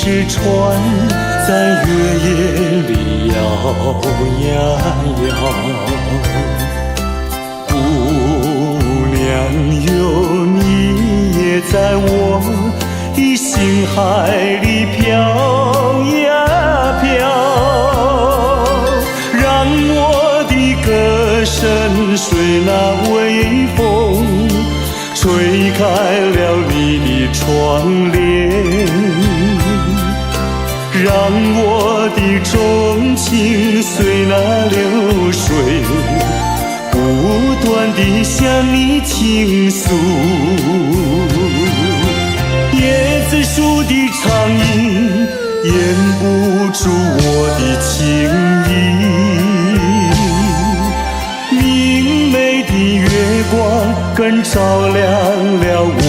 只船在月夜里摇呀摇。姑娘哟，你也在我的心海里飘呀飘，让我的歌声随那微风吹开了你的窗帘，让我的钟情随那流水不断地向你倾诉。叶子树的长影掩不住我的情意，明媚的月光更照亮了我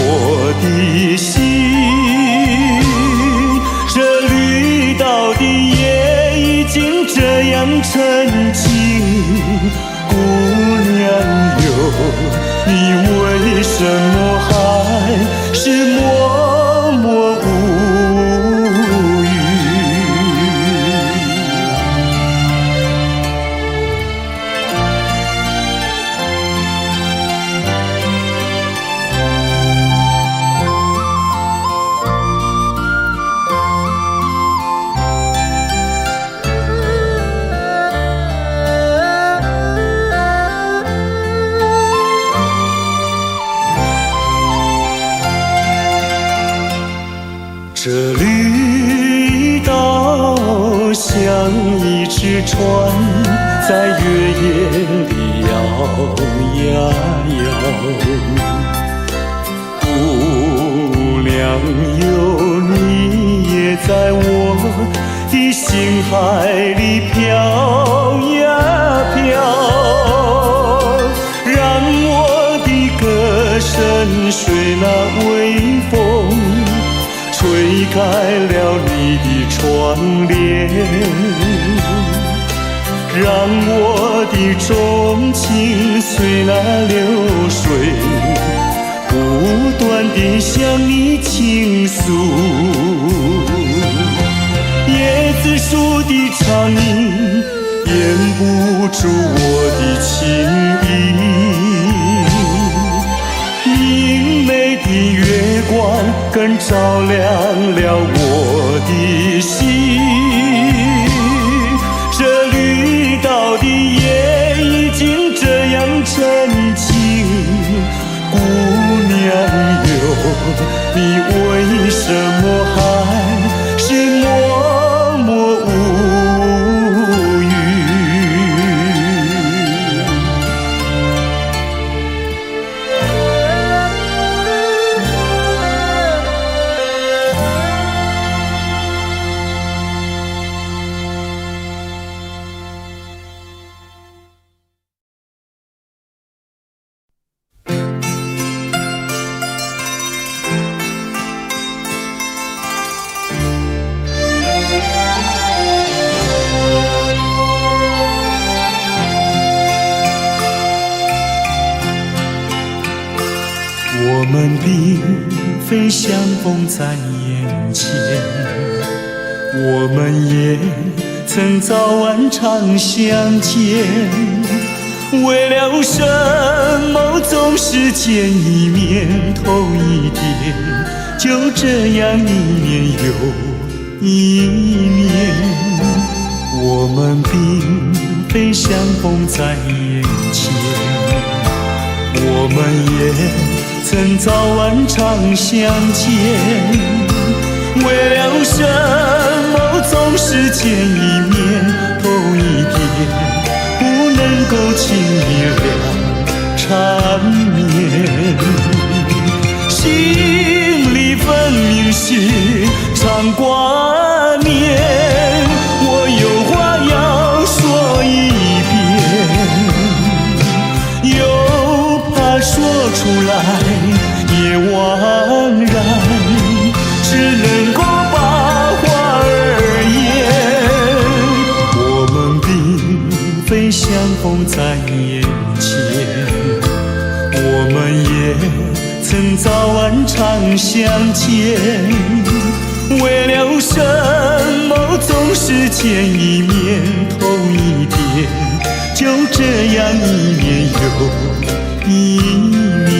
的心。这绿岛的夜已经这样沉静，姑娘哟，你为什么还是默默无语？这绿岛像一只船，在月夜里摇呀摇。姑娘哟，你也在我的心海里飘呀飘，让我的歌声随那微风吹开了你的窗帘，让我的钟情随那流水不断地向你倾诉。叶子树的长影掩不住我的情意，明媚的月光更照亮了我的心。这绿岛的夜已经这样沉静，姑娘哟，你为什么还是默默无语？我们并非相逢在眼前，我们也曾早晚常相见。为了什么总是见一面头一点，就这样一年又一年。我们并非相逢在眼前，我们也曾早晚常相见。为了什么总是见一面头一点，不能够轻易了缠绵。心里分明是常挂念，我有话要说一遍，又怕说出来也枉然，只能够把话儿言。我们并非相逢在眼前，我们也曾早晚常相见。为了什是见一面头一遍，就这样一年又一年。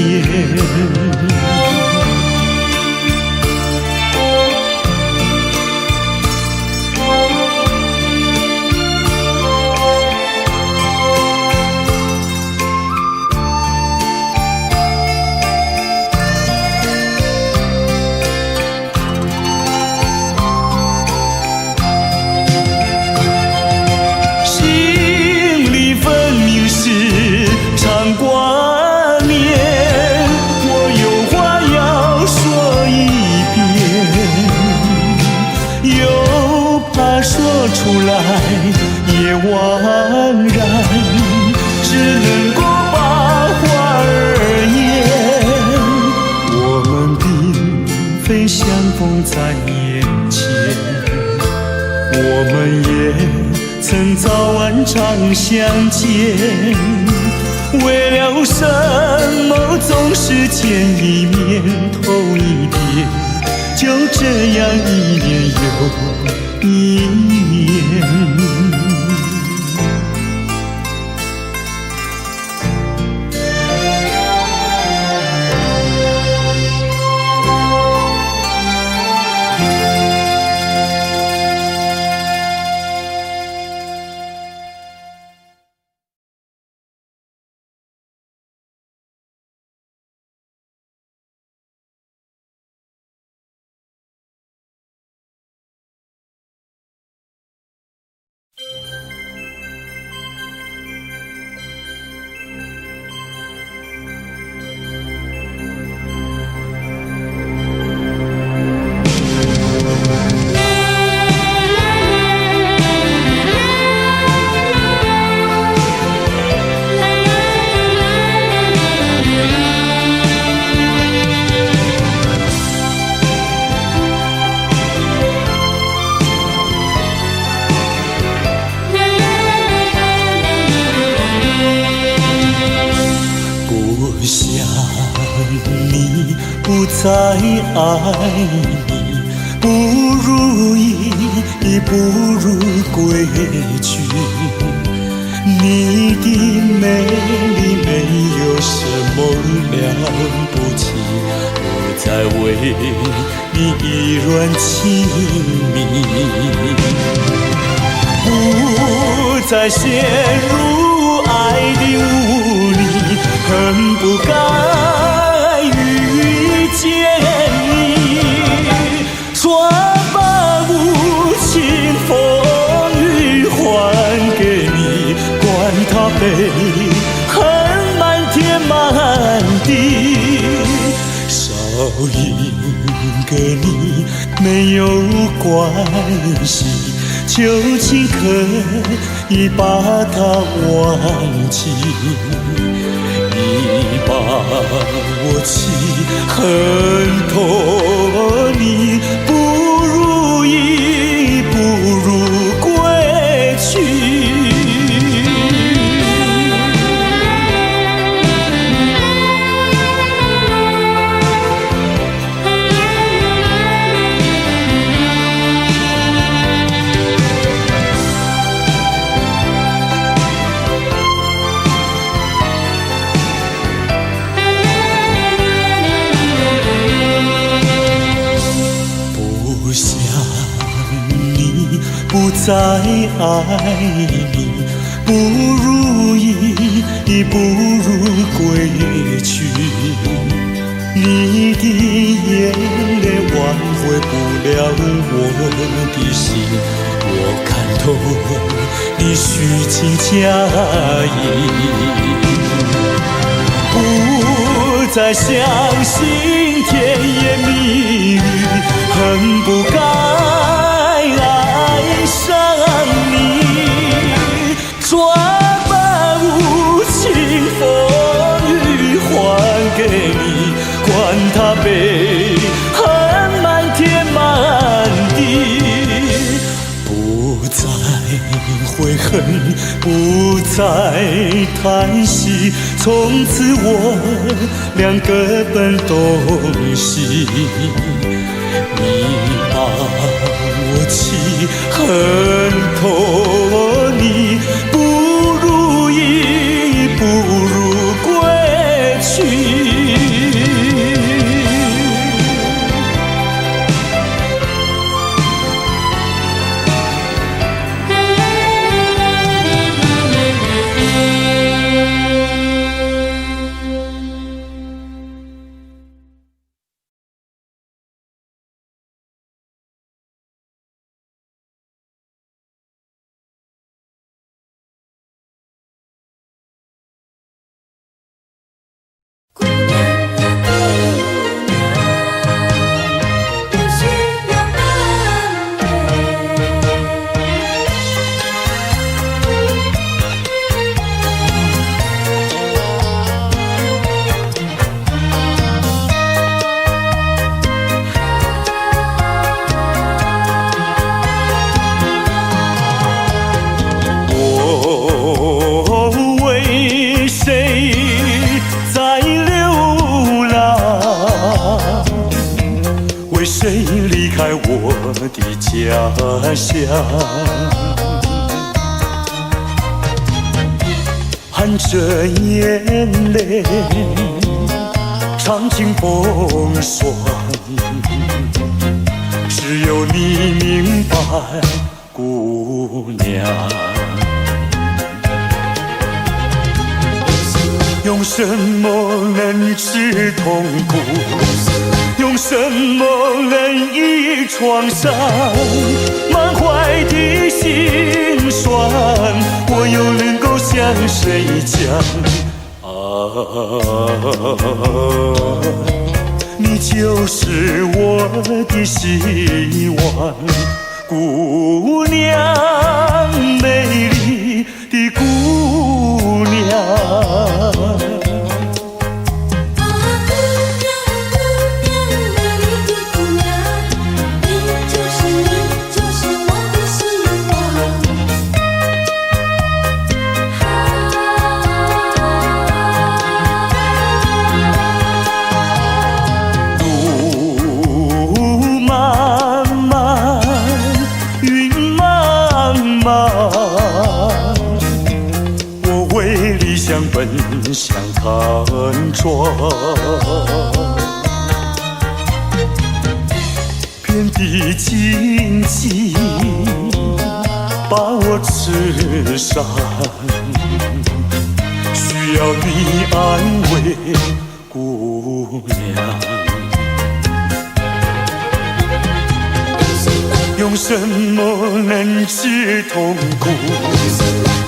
出来也枉然，只能够把话儿言。我们并非相逢在眼前，我们也曾早晚常相见。为了什么总是见一面头一遍，就这样一年又一年。再爱你不如意，不如归去。你的美丽没有什么了不起，我在为你依然亲密，不再陷入爱的雾里，恨不该遇见你，说把无情风雨还给你，管他悲恨满天满地，少一个你没有关系，就请可以把它忘记。你把我气恨透，你不如意不如归去。不再爱你，不如意不如归去。你的眼泪挽回不了我的心，我看透你虚情假意，不再相信甜言蜜语，恨不该爱上你，抓把无情风雨还给你，管他悲恨满天满地，不再悔恨，不再叹息，从此我俩各奔东西。你把我气恨托你不如意，不如归去。家乡，含着眼泪，尝尽风霜，只有你明白，姑娘。用什么能治痛苦？用什么能医创伤？满怀的心酸，我又能够向谁讲？你就是我的希望，姑娘，美丽的姑娘。奔向坎庄，遍地荆棘把我刺伤，需要你安慰，姑娘。用什么能治痛苦？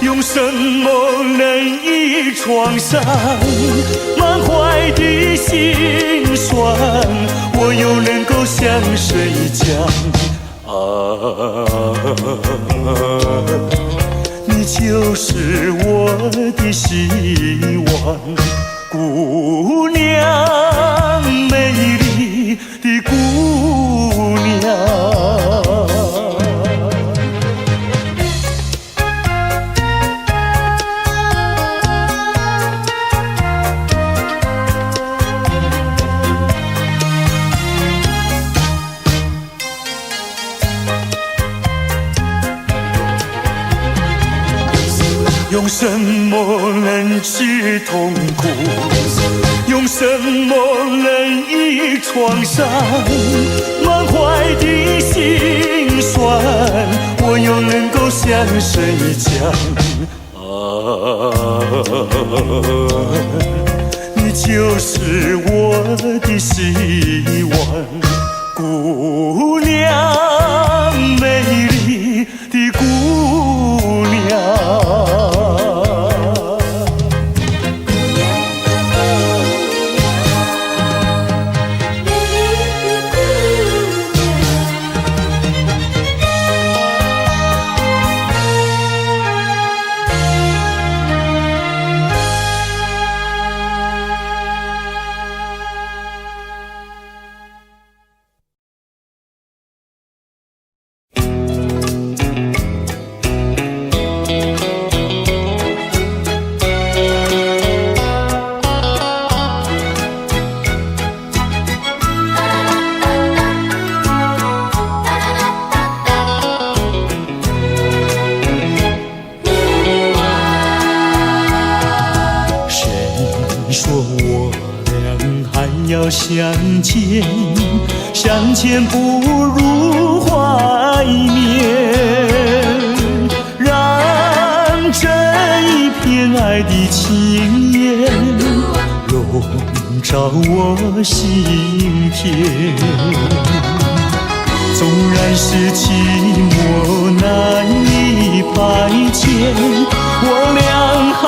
用什么能医创伤？满怀的心酸，我又能够向谁讲？你就是我的希望，姑娘，美丽的姑娘。用什么能治痛苦？用什么能医创伤？满怀的心酸，我又能够向谁讲？你就是我的希望，姑娘，美丽的姑娘。要相见，相见不如怀念，让这一片爱的情缘笼罩我心田。纵然是寂寞难以排遣，我俩还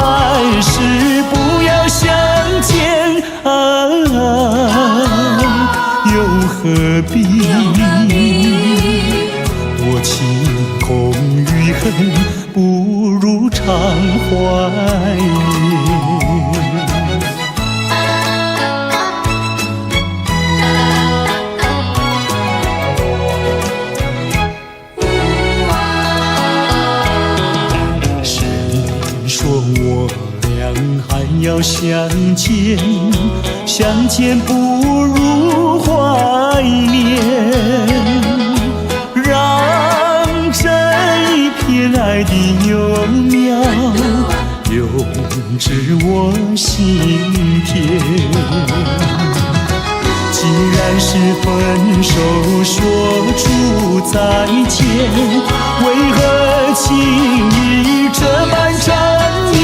是不要相见又何必多情空余恨，不如常怀念。我俩还要相见，相见不如怀念，让这一片爱的幼苗永植我心田。既然是分手说出再见，为何情意这般缠绵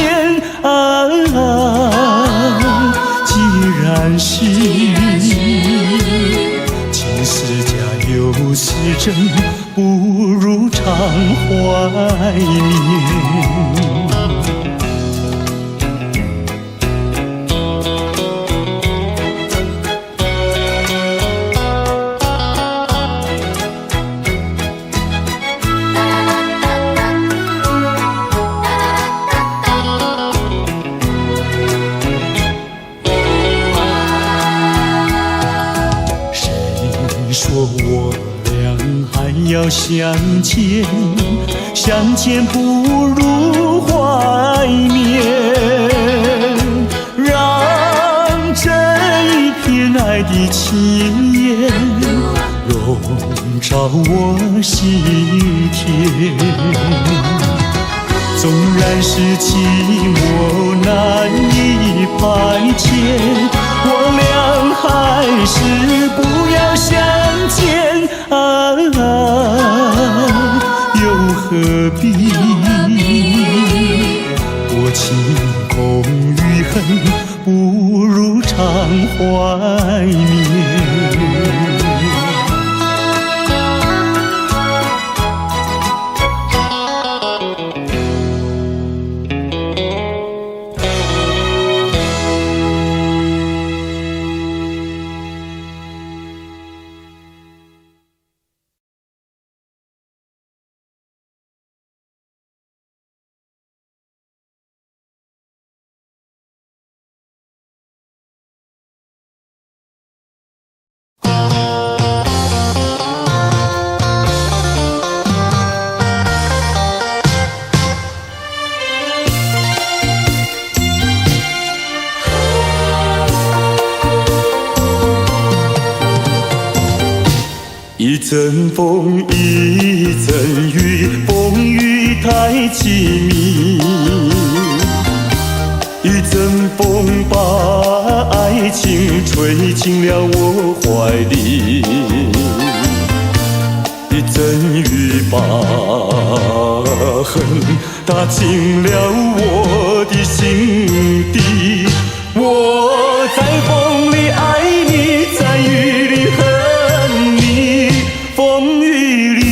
既然是情是假又是真，不如常怀念。说我俩还要相见，相见不如怀念，让这一片爱的情缘笼罩我心田。纵然是寂寞难以排遣，我俩还是不要相见又何必多情空余恨，不如常怀念。一阵风，一阵雨，风雨太凄密。一阵风把爱情吹进了我怀里，一阵雨把恨打进了我的心底。我在风里爱你，在雨里恨你，风雨里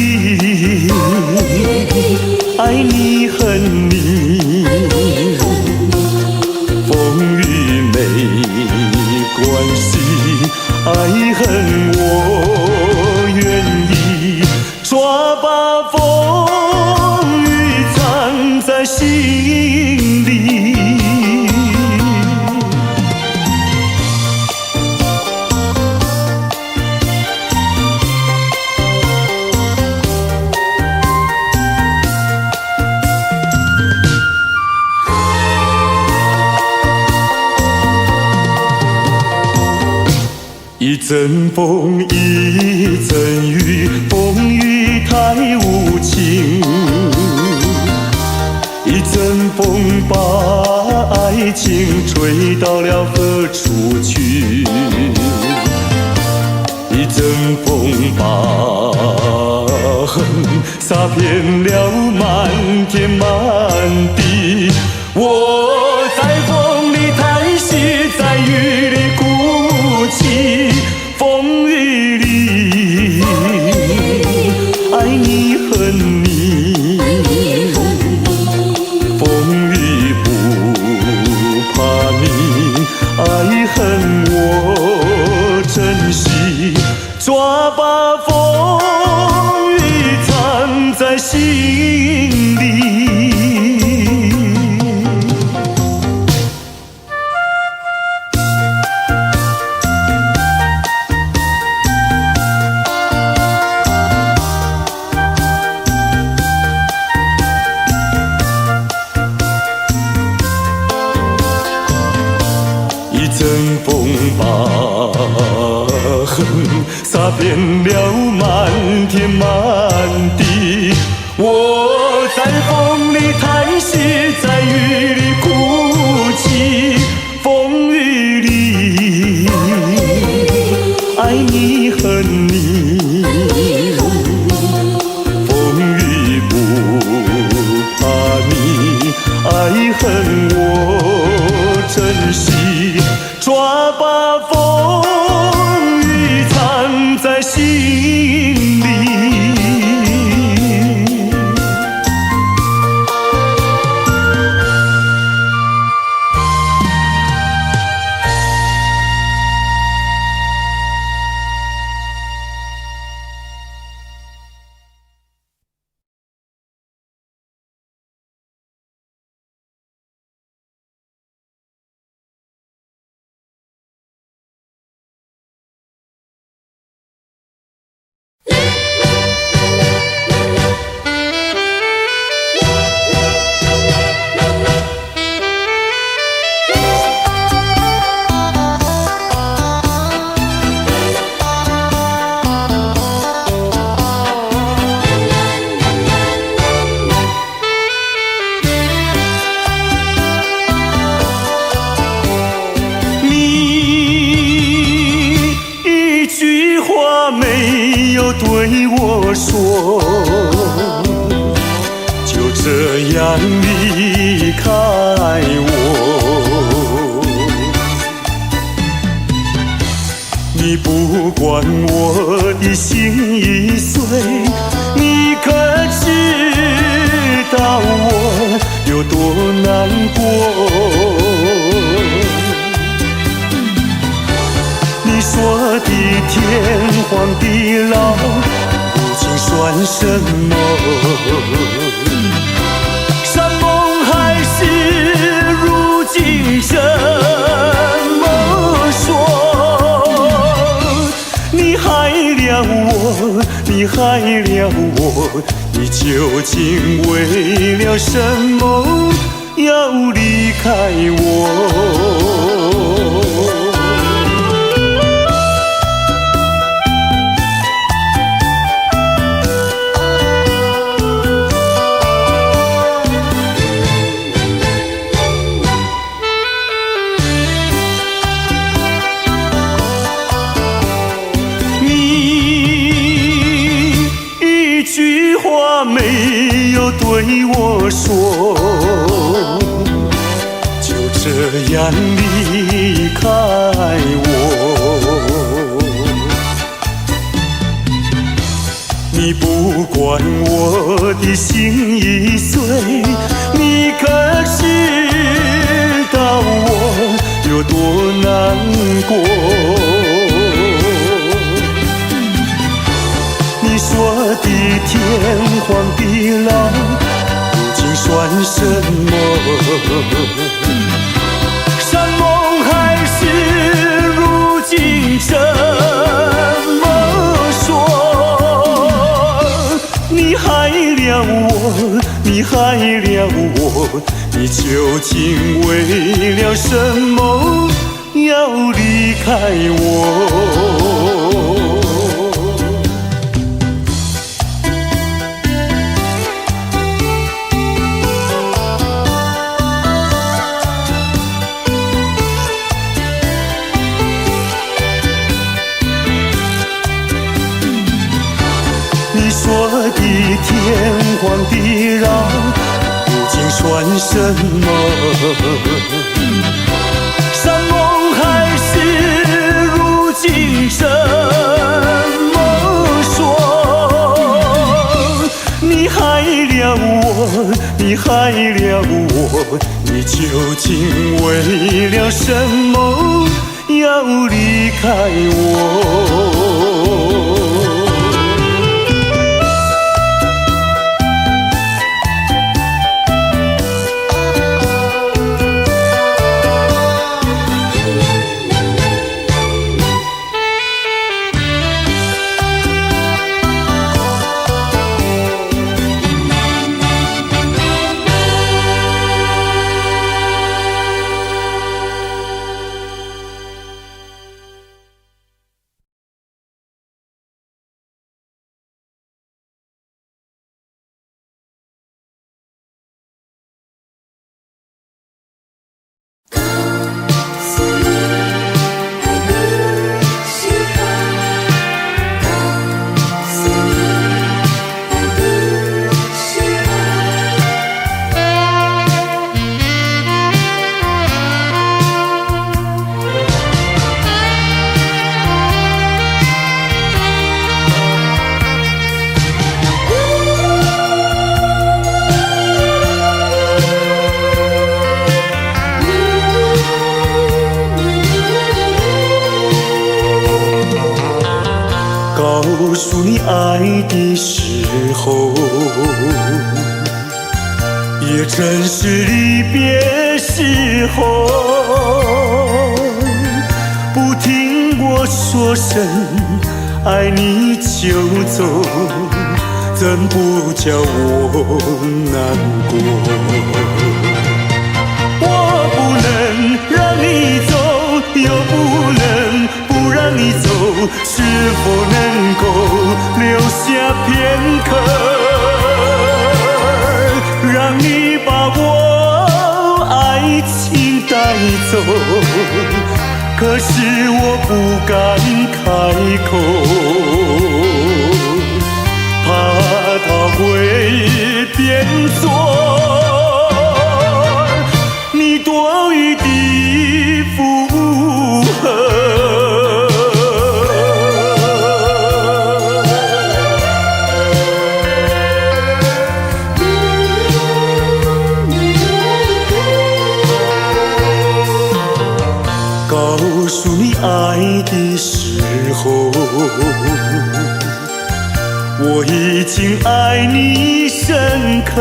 爱你恨你，风雨没关系，爱恨我愿意，抓把风雨藏在心里。一阵风，一阵雨，风雨太无情。一一阵风把爱情吹到了何处去？一阵风把恨洒遍了满天满地。我在风里叹息，在雨里哭泣，风雨里爱你恨你，风雨不怕你，爱恨我珍惜，抓把风雨藏在心里。一阵风把恨洒遍了满天满地。我在风里叹息，在雨里哭泣，风雨里爱你恨你，风雨不怕你，爱恨我珍惜，抓把风雨藏在心里。对我说，就这样离开我。你不管我的心已碎，你可知道我有多难过？你说的天荒地老，如今算什么？山盟海誓，如今怎么说？你害了我，你害了我，你究竟为了什么要离开我？没有对我说，就这样离开我。你不管我的心已碎，你可知道我有多难过？你说的天荒地老，如今算什么？山盟海誓，如今怎么说？你害了我，你害了我，你究竟为了什么要离开我？慌地绕，究竟算什么？山盟海誓，如今怎么说？你害了我，你害了我，你究竟为了什么要离开我？告诉你爱的时候，也正是离别时候。不听我说声爱你就走，怎不叫我难过？我不能让你走，又不能不让你走，是否能够留下片刻，让你把我爱情带走？可是我不敢开口，怕它会变作你多余的负荷。告诉你爱的时候，我已经爱你深刻，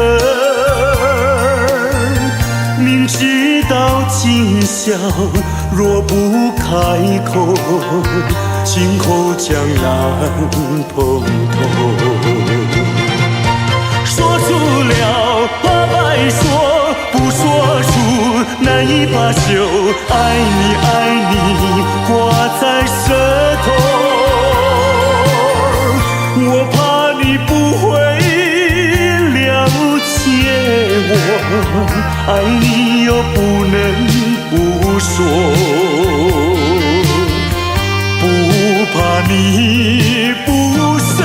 明知道今宵若不开口，今后将难碰头。说出了话白说，不说出难以罢休。爱你爱你挂在舌头，我怕你不会了解我，爱你又不能不说，不怕你不舍，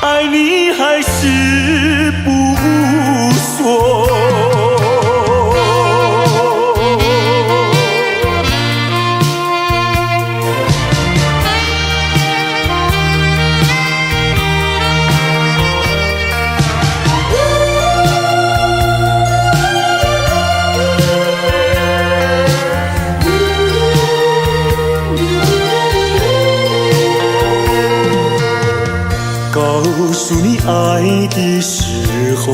爱你还是不说。告诉你爱的时候，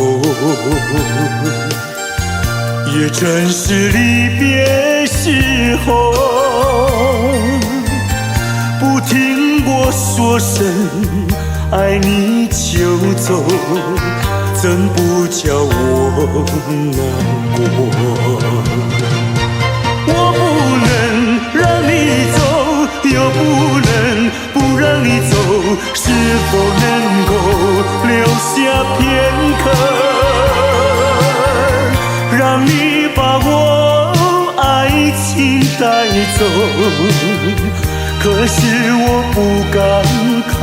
也正是离别时候。不听我说声爱你就走，怎不叫我难过？我不能让你走，又不能不让你走，是否能够留下片刻，让你把我爱情带走？可是我不敢开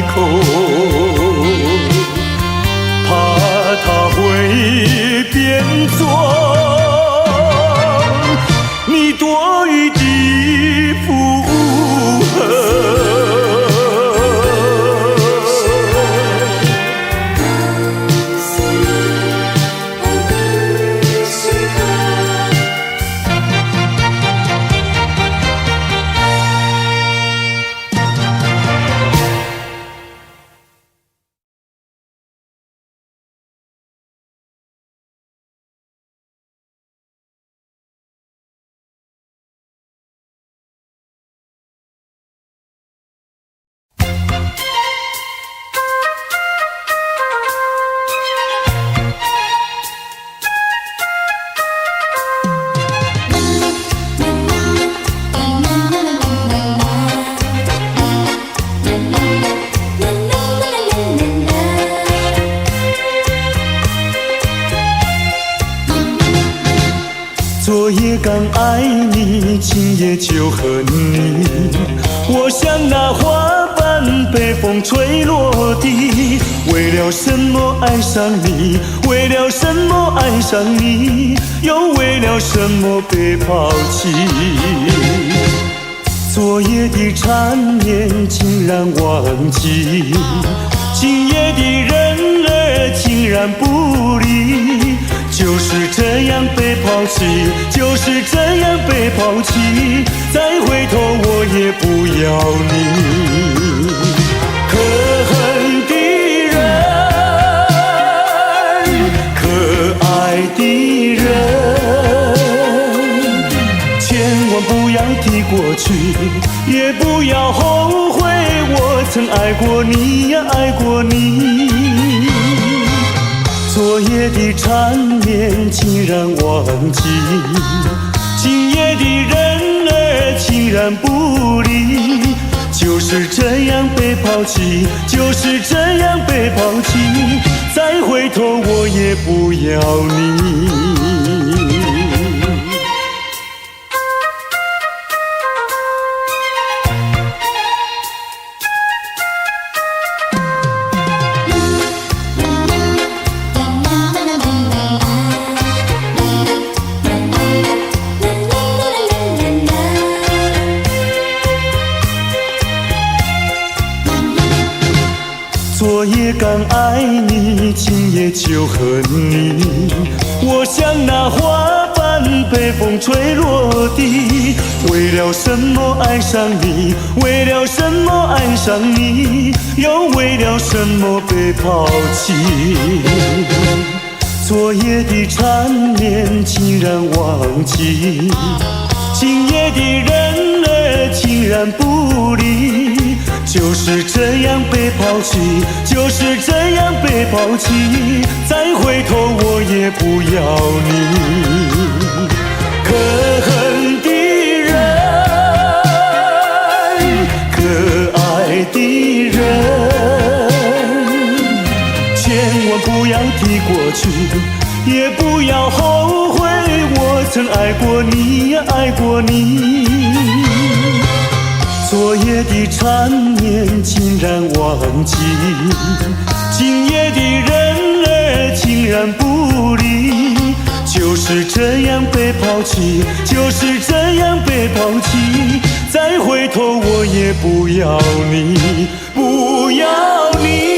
口，怕它会变作你多余的负荷。昨夜刚爱你，今夜就恨你。我像那花瓣被风吹落地，为了什么爱上你？为了什么爱上你？又为了什么被抛弃？昨夜的缠绵竟然忘记，今夜的人儿竟然不理。就是这样被抛弃，就是这样被抛弃，再回头我也不要你。可恨的人，可爱的人，千万不要提过去，也不要后悔我曾爱过你呀，爱过你。昨夜的缠绵竟然忘记，今夜的人儿竟然不理。就是这样被抛弃，就是这样被抛弃，再回头我也不要你。昨夜刚爱你，今夜就恨你。我像那花瓣被风吹落地，为了什么爱上你？为了什么爱上你？又为了什么被抛弃？昨夜的缠绵竟然忘记，今夜的人儿竟然不理。就是这样被抛弃，就是这样被抛弃，再回头我也不要你。可恨的人，可爱的人，千万不要提过去，也不要后悔我曾爱过你呀，爱过你。昨夜的缠绵竟然忘记，今夜的人儿竟然不理。就是这样被抛弃，就是这样被抛弃，再回头我也不要你，不要你。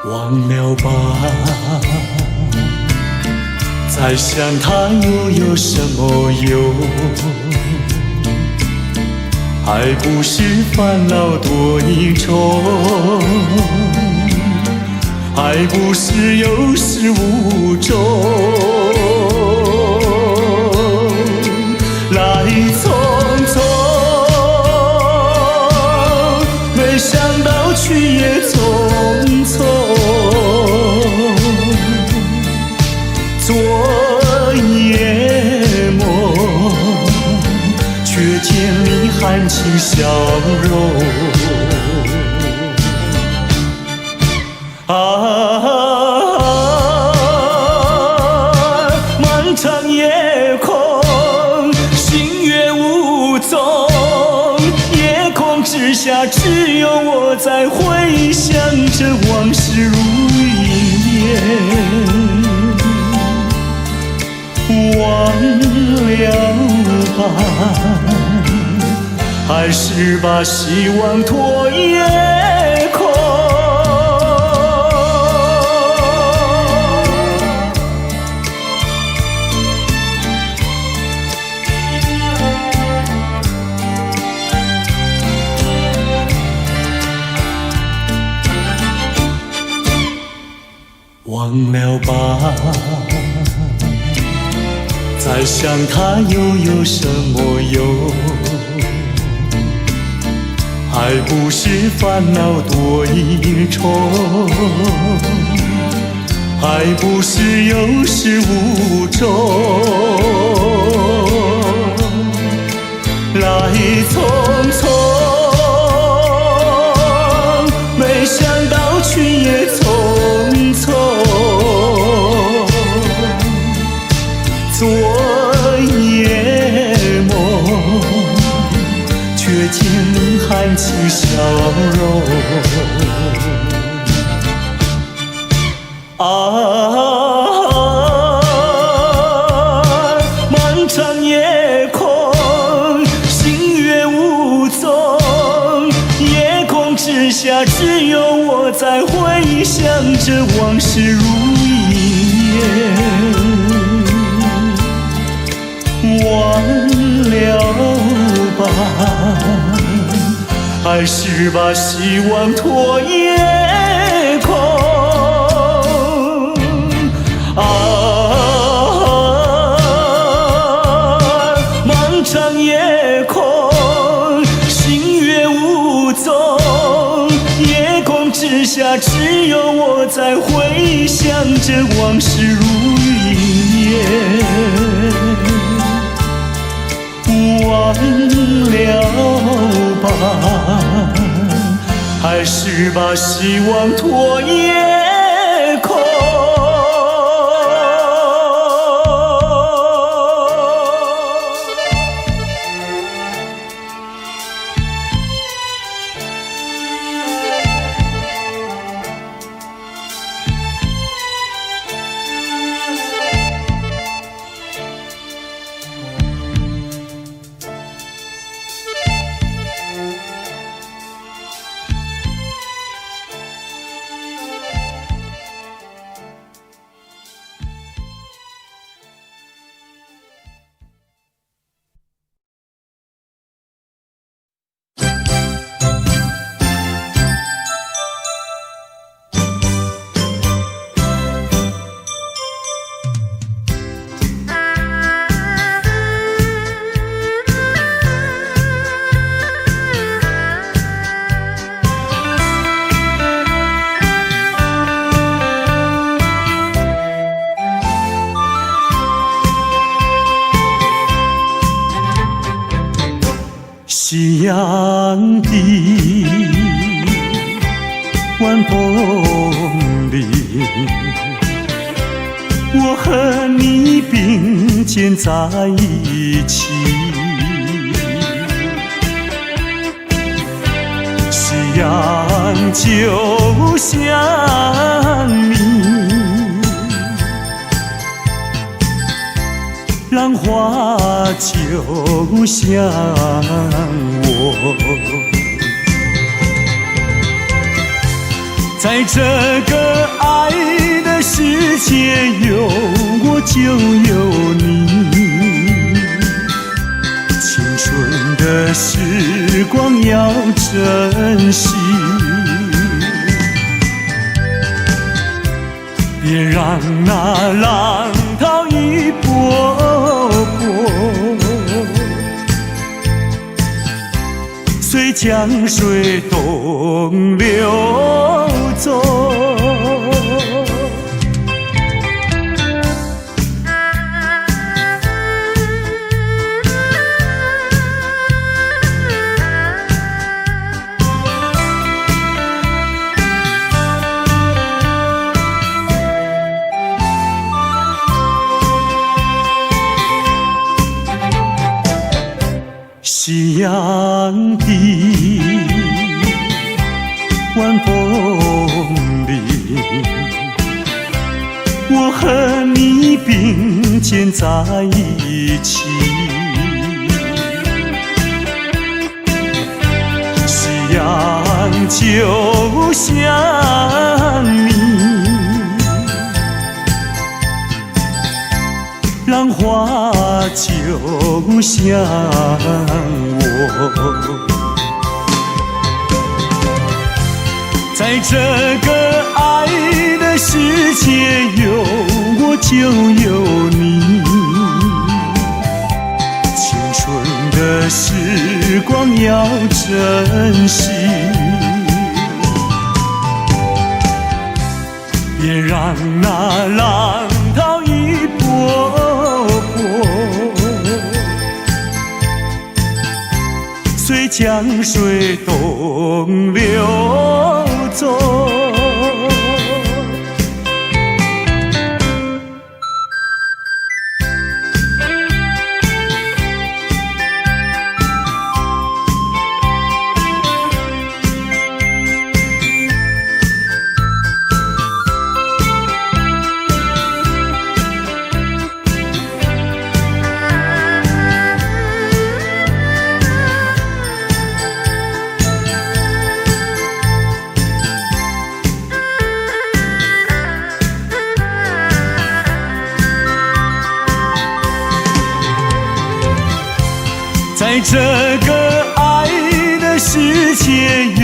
忘了吧，再想他又有什么用？还不是烦恼多一重，还不是有始无终。来匆匆，没想到去也匆匆。昨夜梦，却见你含情笑容。漫长夜空，星月无踪，夜空之下只有我在回想着往事如云烟。忘了吧，还是把希望托夜空。忘了吧，再想他又有什么用？还不是烦恼多一重，还不是有始无终。来匆匆，没想到去也匆匆。昨夜梦，却见你含情笑容。漫长夜空，星月无踪，夜空之下只有我在回想着往事如云烟。忘了吧，还是把希望托夜空。漫长夜空，星月无踪，夜空之下只有我在回想着往事如云烟。忘了吧，还是把希望托夜空。夕阳的晚风里，我和你并肩在一起。夕阳就像你，浪花就像我，在这个爱的世界，有我就有你。青春的时时光要珍惜，别让那浪涛一波波随江水东流走。夕阳的晚风里，我和你并肩在一起。夕阳就像你，浪花就像我，在这个爱的世界，有我就有你。青春的时光要珍惜，别让那浪涛一波随江水东流走。在这个爱的世界，有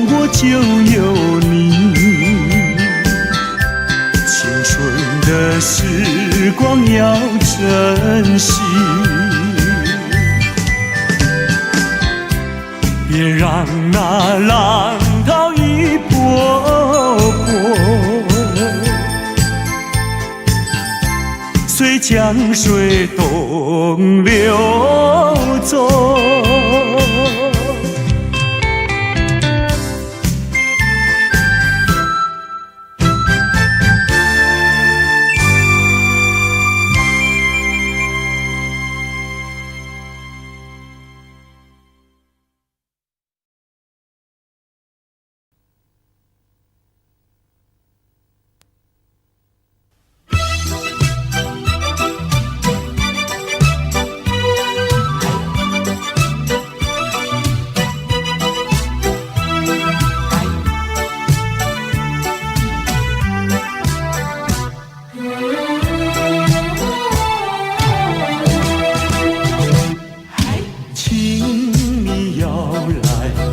我就有你。青春的时光要珍惜，别让那浪涛一波波随江水东流走。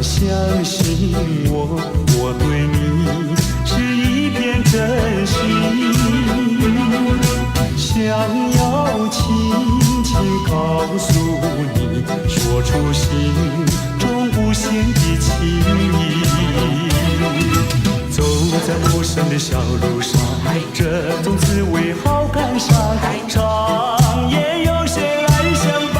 相信我，我对你是一片真心，想要轻轻告诉你，说出心中无限的情意。走在陌生的小路上，这种滋味好感伤，长夜有谁来相伴？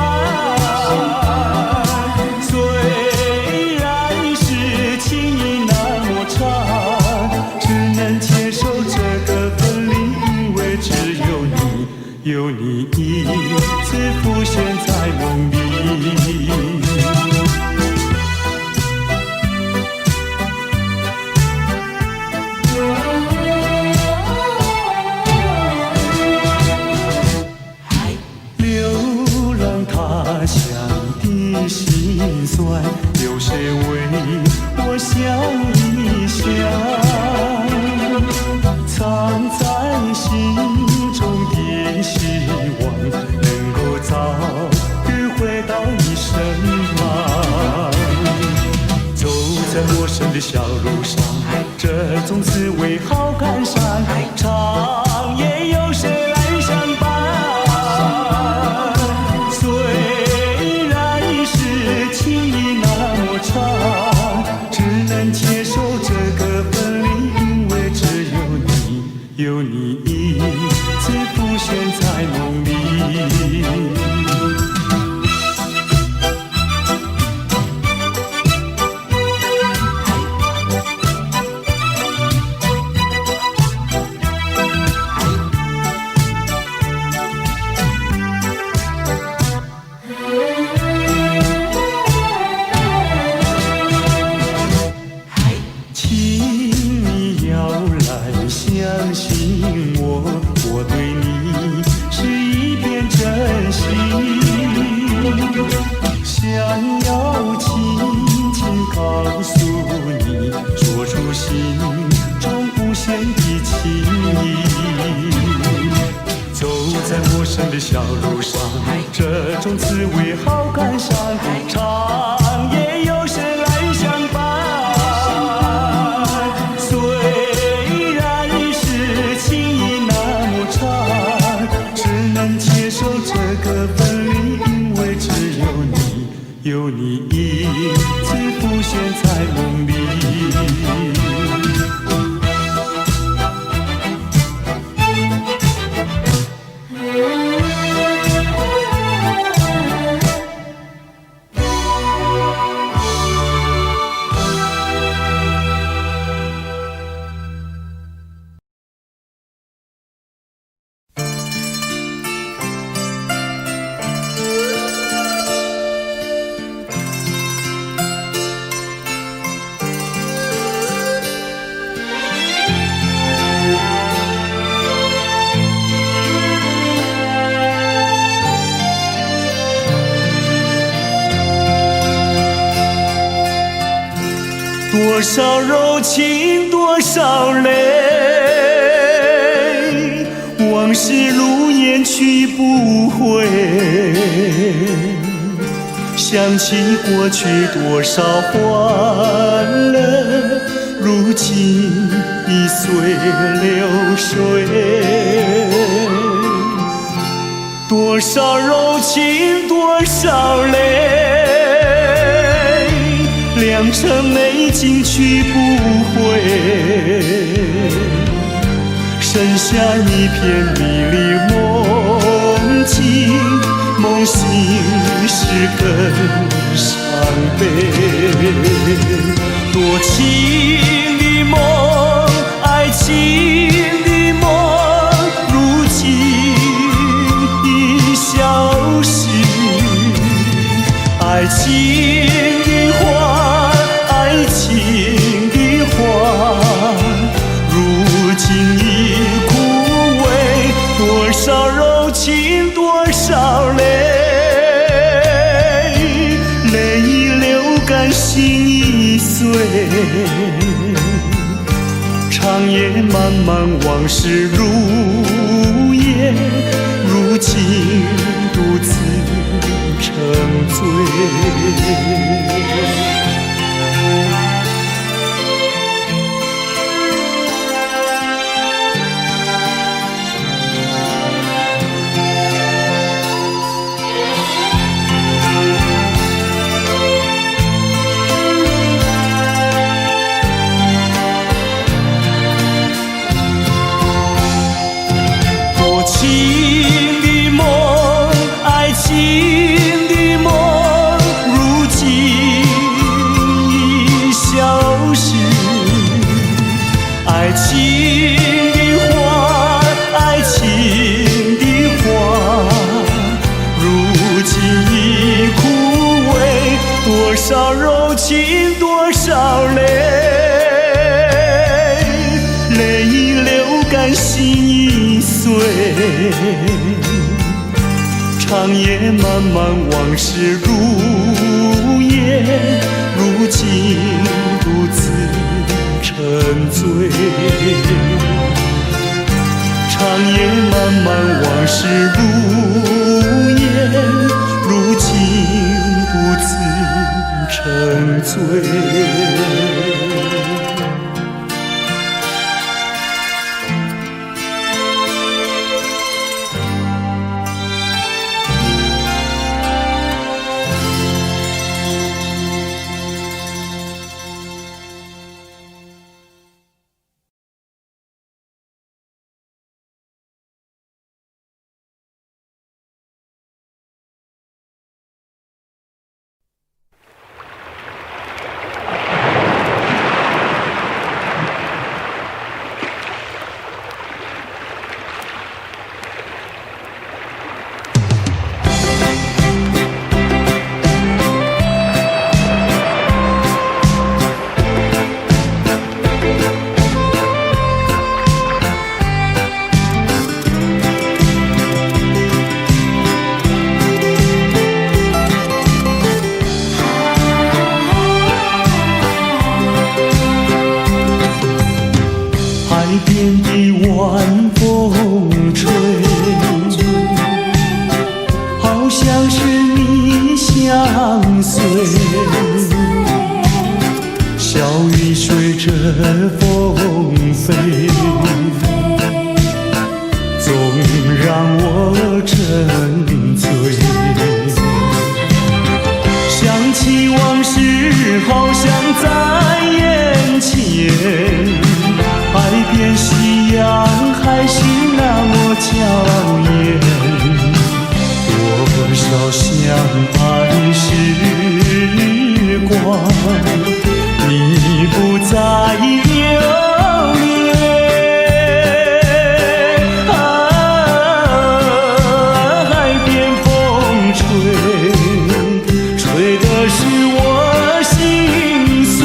有你一次浮现在梦里，流浪他乡的辛酸，有谁为我想一想？藏在心中的希望，能够早日回到你身的小路上，这种滋味好感伤。长夜有谁来相伴？虽然是情意那么长，只能接受这个分离，因为只有你，有你一次浮现在梦里。的小路上，这种滋味好感伤。长夜有谁来相伴？虽然是情意那么长，只能接受这个分离，因为只有你，有你一次浮现在梦里。多少柔情多少泪，往事如烟去不回。想起过去多少欢乐，如今已随流水。多少柔情多少泪，良辰美景去不回，剩下一片迷离梦境，梦醒时更伤悲。多情的梦，爱情的梦，如今已消失。爱情的花，爱情的花，如今已枯萎。多少柔情多少泪，泪已流干心已碎。长夜漫漫往事如烟，如今独自沉醉。多情的梦，爱情的梦，如今已消失。爱情的花，爱情的花，如今已枯萎。多少柔情多少泪，泪已流干心已碎。长夜漫漫往事如烟，如今独自沉醉。长夜漫漫往事如烟，如今独自沉醉。相随，小雨随着风飞，总让我沉醉。想起往事，好像在眼前，海边夕阳还是那么娇艳，多少相爱时光，你不再留恋。海边风吹，吹的是我心碎。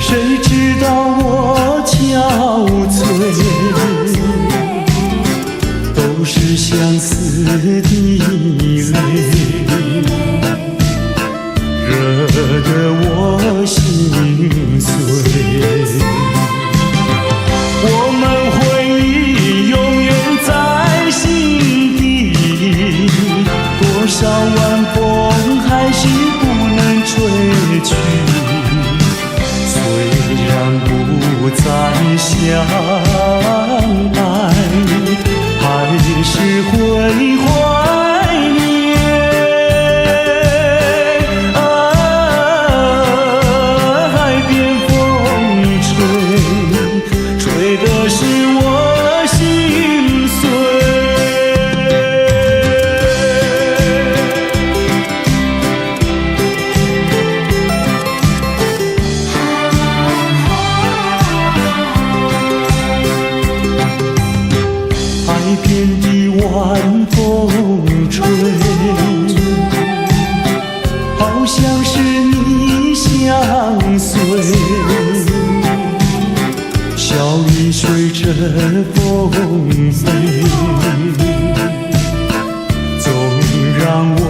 谁知道我憔悴，都是相思的泪，惹得我心碎。我们回忆永远在心底，多少晚风还是不能吹去。虽然不再相爱，还是会怀念。海边风吹，吹的是我心碎。海边的晚风吹，好像是你相随，小雨随着风飞，总让我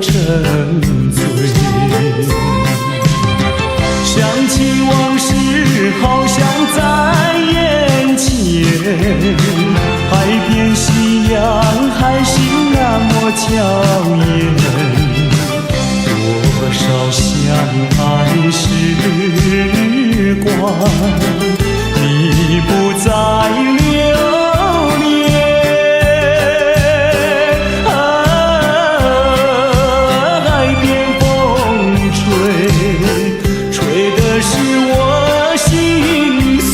沉醉。想起往事，好像在眼前，海边夕阳还是那么娇艳，多少相爱时光，你不再留恋。海边风吹，吹的是我心碎。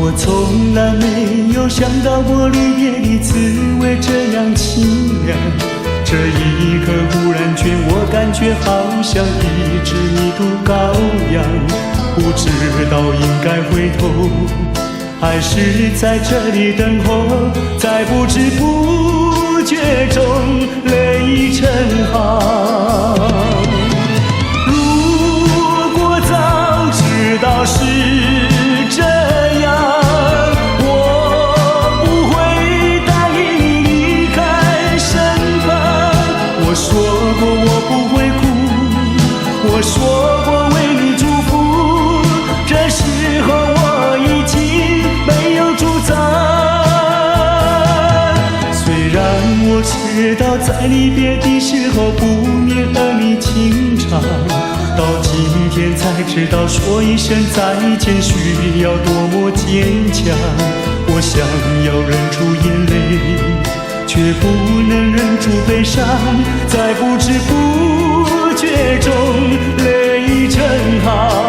我从来没有想到过离别的滋味这样凄凉，这一刻忽然间我感觉好像一只迷途羔羊，不知道应该回头还是在这里等候，在不知不觉中泪成行。如果早知道是这样，我不会答应你离开身旁。我说过我不会哭，我说过为你祝福，这时候我已经没有主张。知道在离别的时候不免和你情长，到今天才知道说一声再见需要多么坚强。我想要忍住眼泪，却不能忍住悲伤，在不知不觉中泪成行。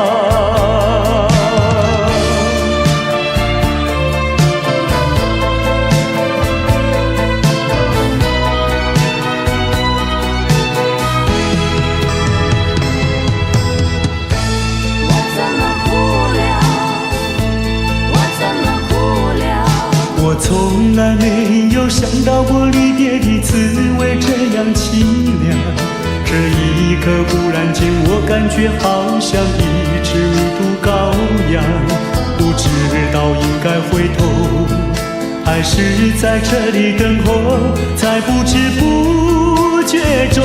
我从来没有想到过离别的滋味这样凄凉，这一刻忽然间我感觉好像一只无毒羔羊，不知道应该回头还是在这里等候，在不知不觉中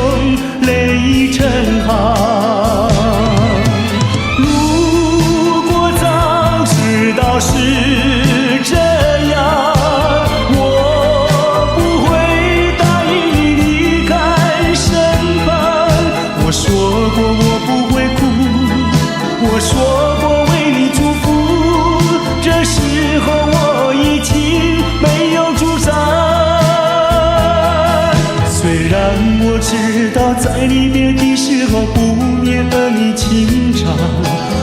泪成行。如果早知道是这样，我说过我不会哭，我说过为你祝福，这时候我已经没有主张。虽然我知道在离别的时候不免和你情长，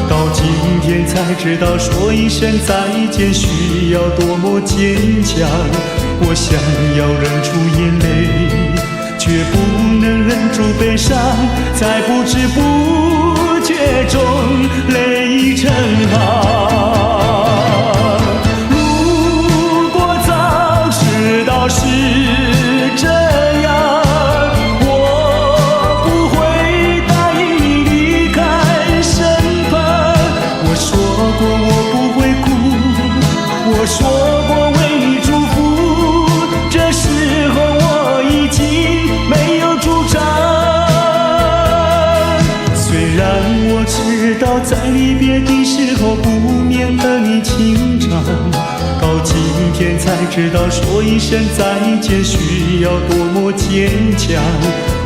到今天才知道说一声再见需要多么坚强。我想要忍住眼泪，却不能忍住悲伤，在不知不觉中泪成行。如果早知道是这样，我不会答应你离开身旁。我说过我不会哭，我说过为你祝福，这时候我已经没有主张。虽然我知道在离别的时候不免和你情长，到今天才知道说一声再见需要多么坚强。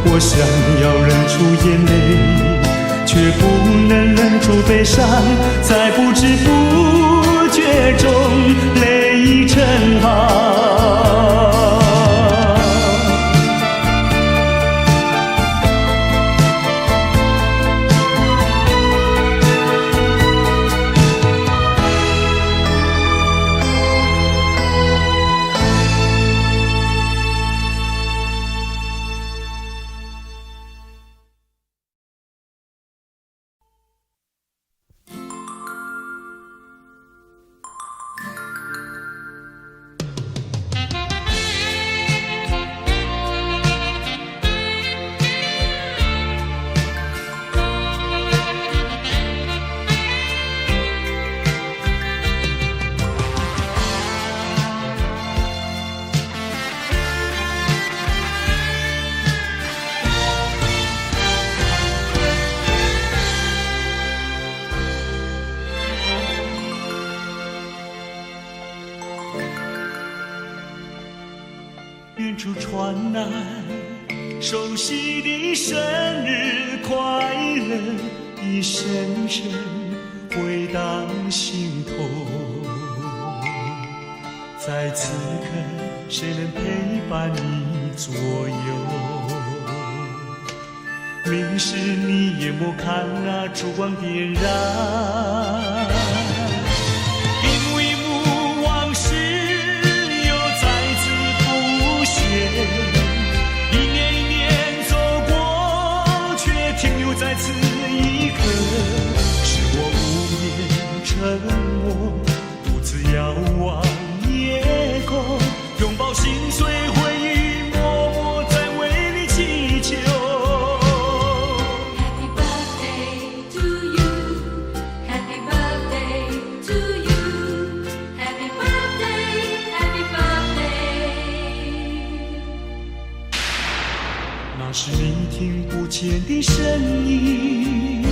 我想要忍住眼泪，却不能忍住悲伤，在不知不觉中泪成行。远处传来熟悉的生日快乐，一声声回荡心头。在此刻，谁能陪伴你左右？明时你也莫看啊，烛光点燃。一年一年走过，却停留在此一刻。是我无言沉默，独自遥望夜空，拥抱心碎回忆，默默在为你祈求。Happy birthday to you, Happy birthday to you, Happy birthday, Happy birthday。那是你听不见的声音，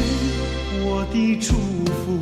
我的祝福。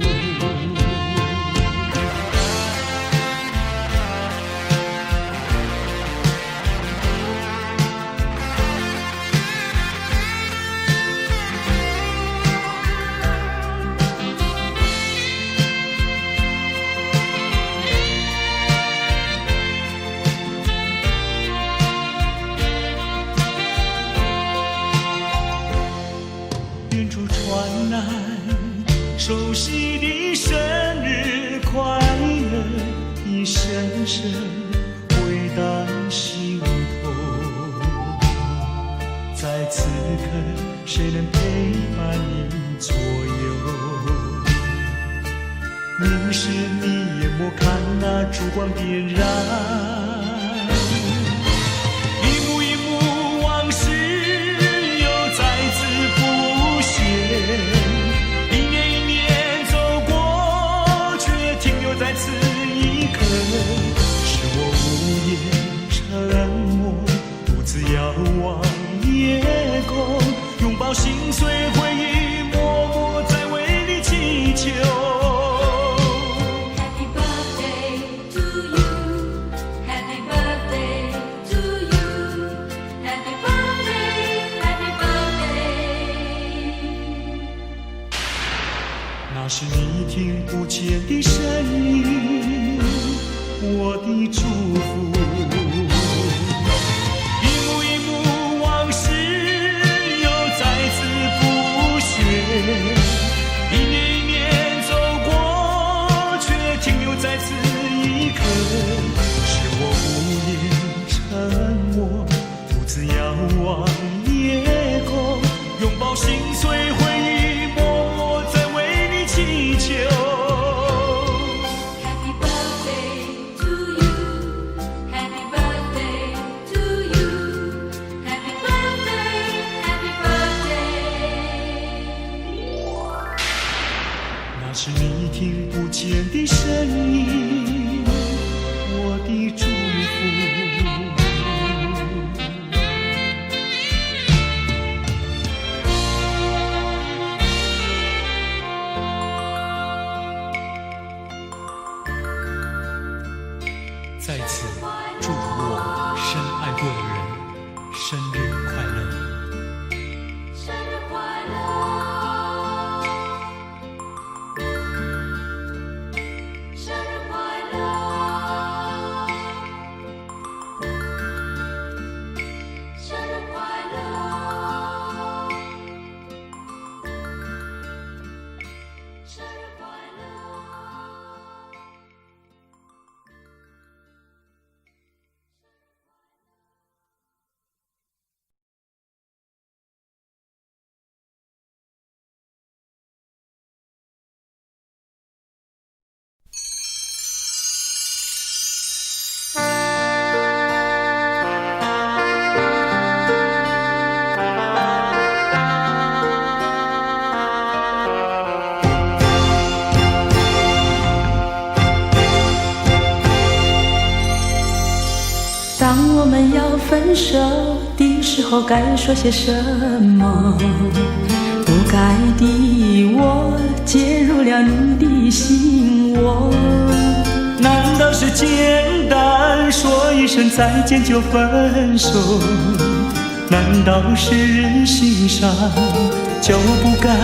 深回荡心头。在此刻，谁能陪伴你左右？凝视你眼眸，看那烛光点燃，一幕一幕往事又再次浮现。一年一年走过，却停留在此一刻。是我无言沉默，独自遥望夜空，拥抱心碎回忆，默默在为你祈求。Happy birthday to you, happy birthday to you, happy birthday, happy birthday. 那是你听不见的声音，我的祝福。一年一年走过，却停留在此一刻。是我无言沉默，独自遥望夜空，拥抱心碎回忆，默默在为你祈求。Happy birthday to you, happy birthday to you, happy birthday, happy birthday. 那是你听不见的声音，我的祝福。在此祝福我深爱过的人生日快乐。生日快乐，生日快乐，生日快乐，生日快乐。当我们要分手的时候，该说些什么？不该的我介入了你的心窝。难道是简单说一声再见就分手？难道是人心伤，就不敢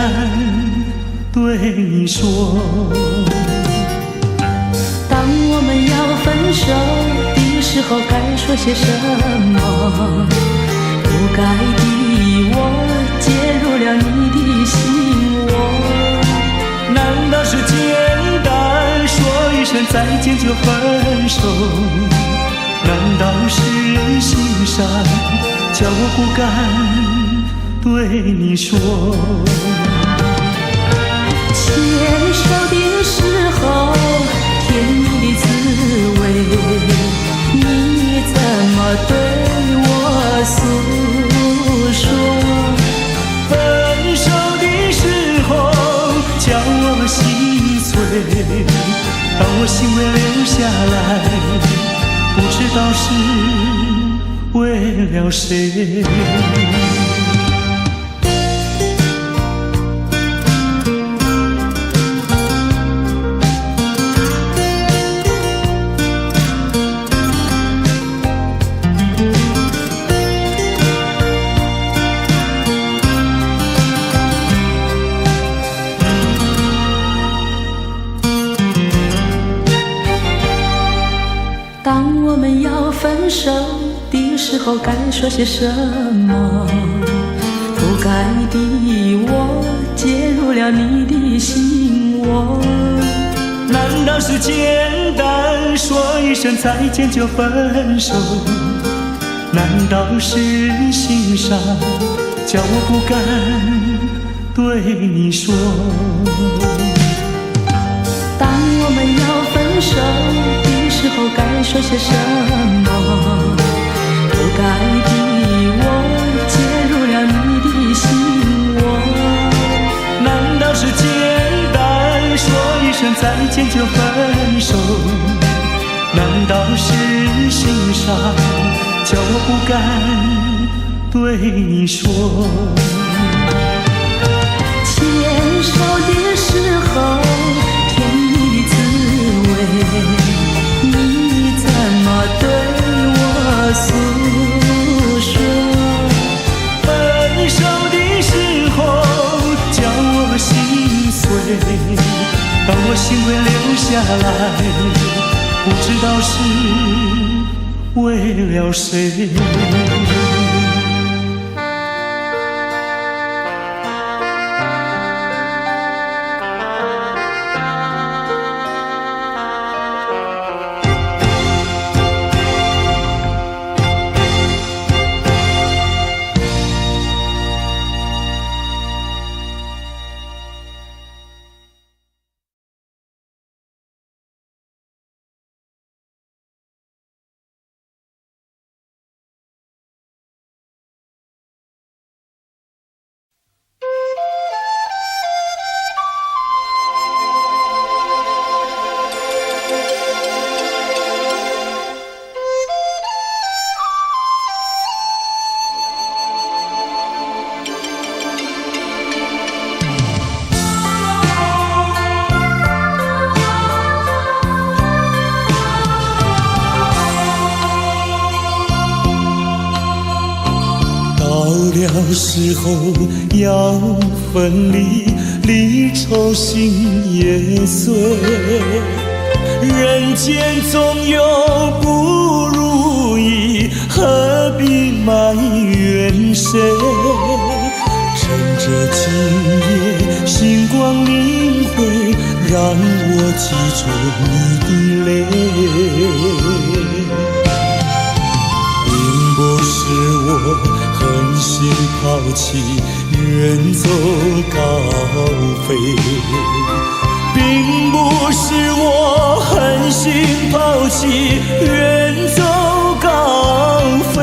对你说？当我们要分手的时候，该说些什么？不该的我介入了你的心窝。难道是简单说一声再见就分手？难道是人心伤，叫我不敢对你说？牵手的时候，甜蜜的滋味，你怎么对我诉说？分手的时候，叫我心碎，当我心会流下来，不知道是为了谁。当我们要分手的时候，该说些什么？不该的我介入了你的心窝。难道是简单说一声再见就分手？难道是心伤叫我不敢对你说？当我们要分手的时候，该说些什么？不该的我介入了你的心窝。难道是简单说一声再见就分手？难道是心伤叫我不敢对你说？牵手的时候甜蜜的滋味，你怎么对我诉说？分手的时候叫我心碎，当我心会流下来，不知道是为了谁。时候要分离，离愁心也碎。人间总有不如意，何必埋怨谁？趁着今夜星光明辉，让我记住你的泪。并不是我狠心抛弃，远走高飞，并不是我狠心抛弃，远走高飞。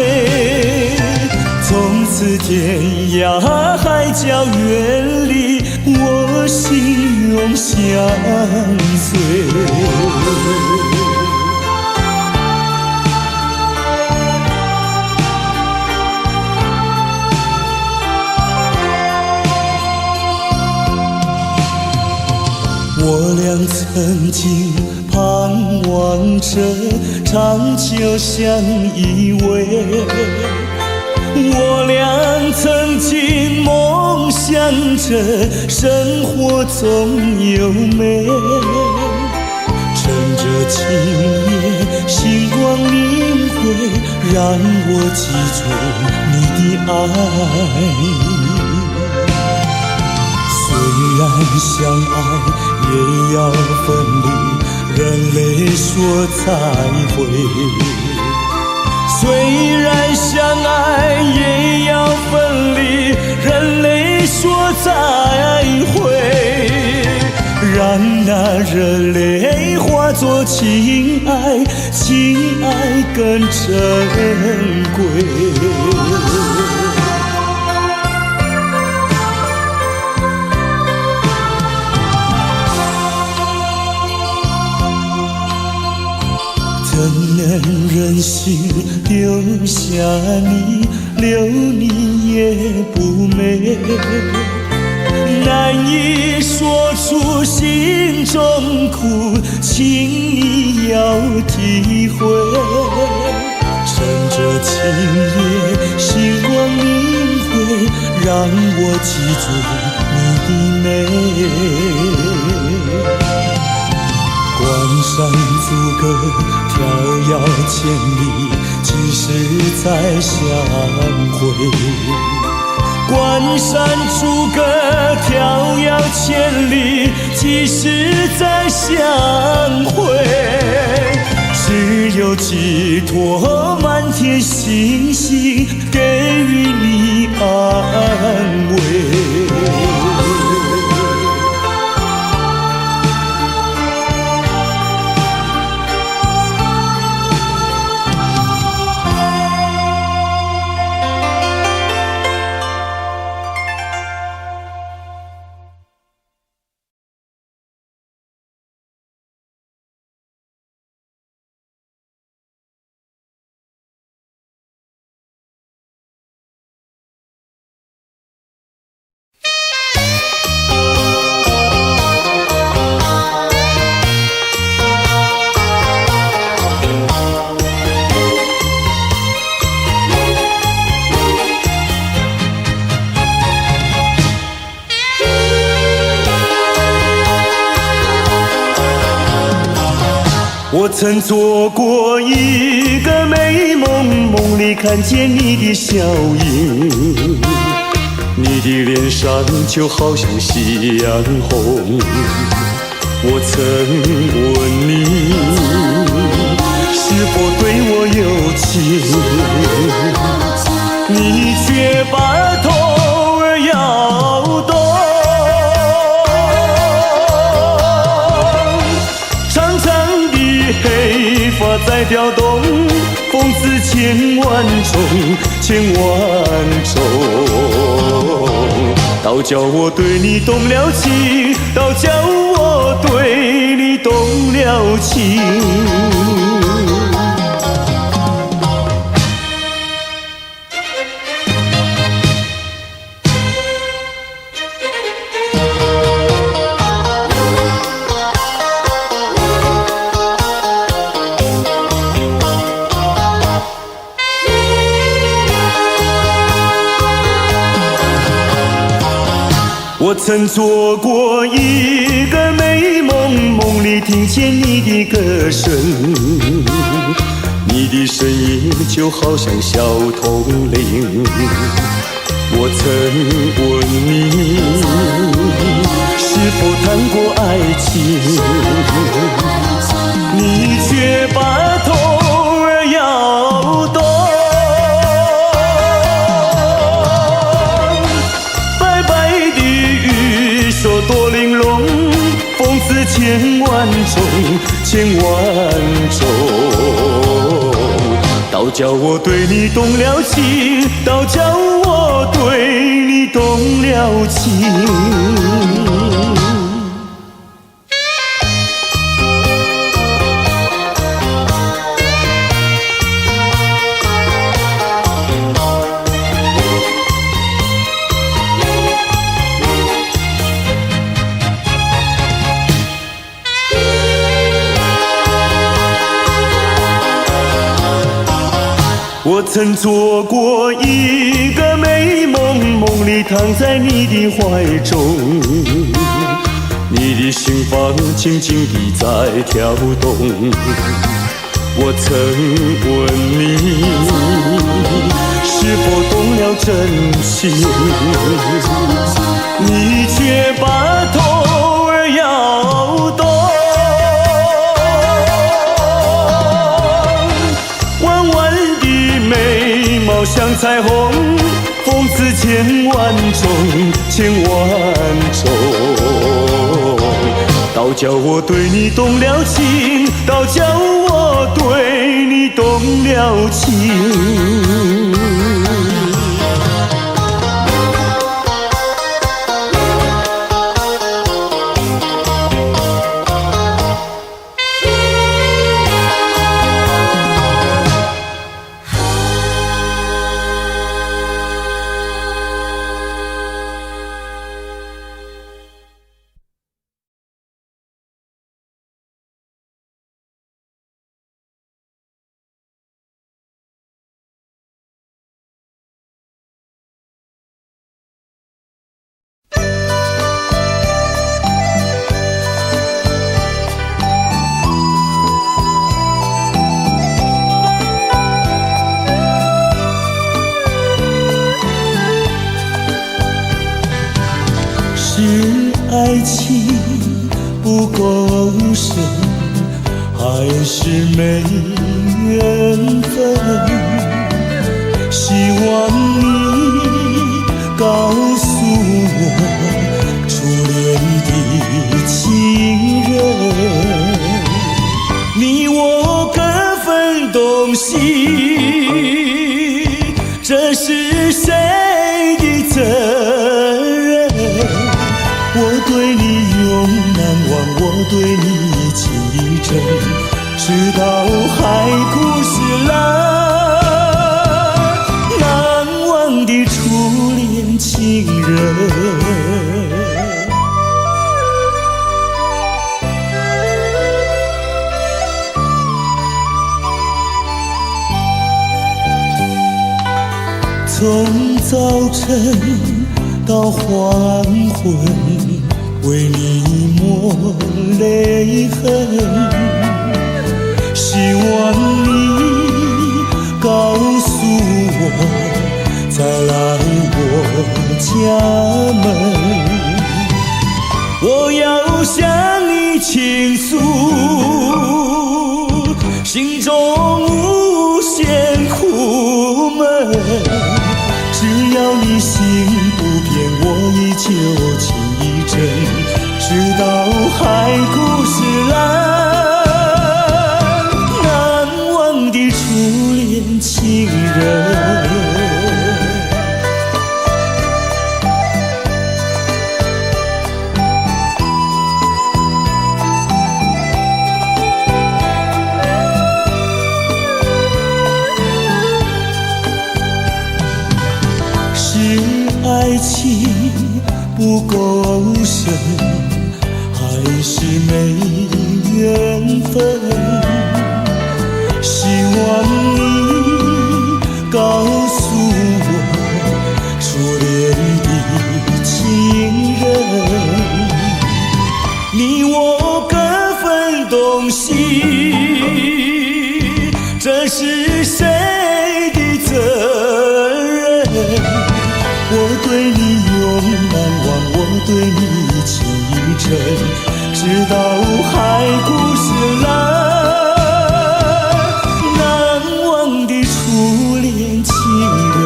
从此天涯海角远离，我心永相随。我俩曾经盼望着长久相依偎，我俩曾经梦想着生活总有美。趁着今夜星光明辉，让我记住你的爱。虽然相爱也要分离，人类说再会。虽然相爱也要分离，人类说再会。让那热泪化作情爱，情爱更珍贵。怎能忍心丢下你，留你也不美，难以说出心中苦，请你要体会。趁着今夜星光明辉，让我记住你的美。关山阻隔，迢遥千里，几时再相会？关山逐歌迢遥千里，几时再相会？只有寄托满天星星，给予你安慰。我曾做过一个美梦，梦里看见你的笑影，你的脸上就好像夕阳红。我曾问你，是否对我有情，你却把头儿摇动。黑发在飘动，风似千万种，千万种。倒叫我对你动了情，倒叫我对你动了情。我曾做过一个美梦，梦里听见你的歌声，你的声音就好像小铜铃。我曾问你，是否谈过爱情，你却把头儿摇动。说多玲珑，风似千万种，千万种。倒叫我对你动了情，倒叫我对你动了情。我曾做过一个美梦，梦里躺在你的怀中，你的心房轻轻地在跳动。我曾问你，是否动了真情，你却把头儿摇动。眉毛像彩虹，风似千万种，千万种。倒叫我对你动了情，倒叫我对你动了情。爱情不够深，还是没缘分。希望你告诉我，初恋的情人，你我各分东西，这是谁的责任？我对你永难忘，我对你情意真，直到海枯石烂，难忘的初恋情人。从早晨到黄昏，为你抹泪痕。希望你告诉我，再来我家门。我要向你倾诉心中无限苦闷。只要你心不变，我依旧情意真，直到海枯石烂，难忘的初恋情人。爱情不够深，还是没缘分。希望你告诉我，初恋的情人，你我各分东西，这是谁的责任？我对你永难忘，我对你情意真，直到海枯石烂，难忘的初恋情人。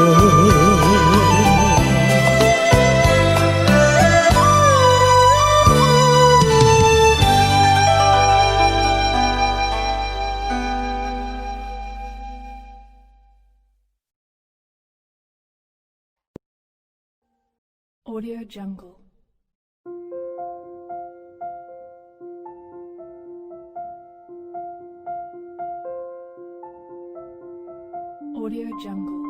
Audio Jungle. Audio Jungle.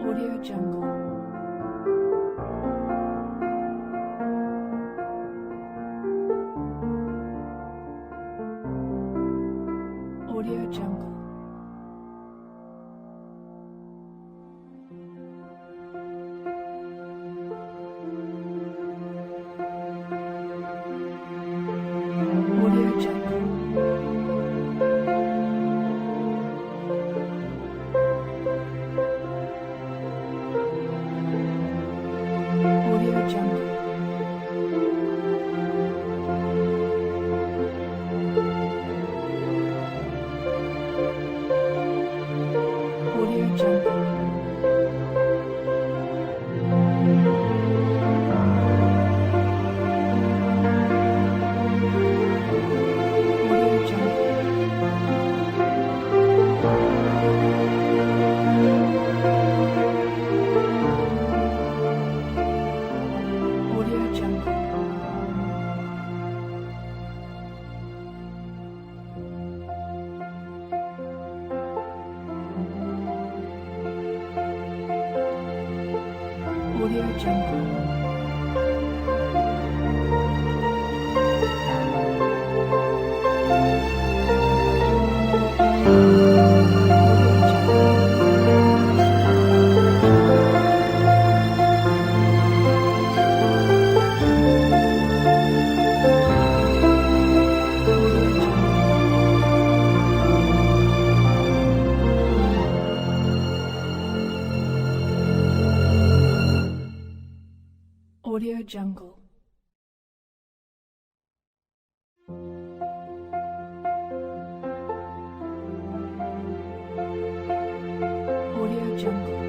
Audio Jungle. Audio Jungle. Audio Jungle. Audio Jungle. Audio Jungle. Audio Jungle. Audio Jungle.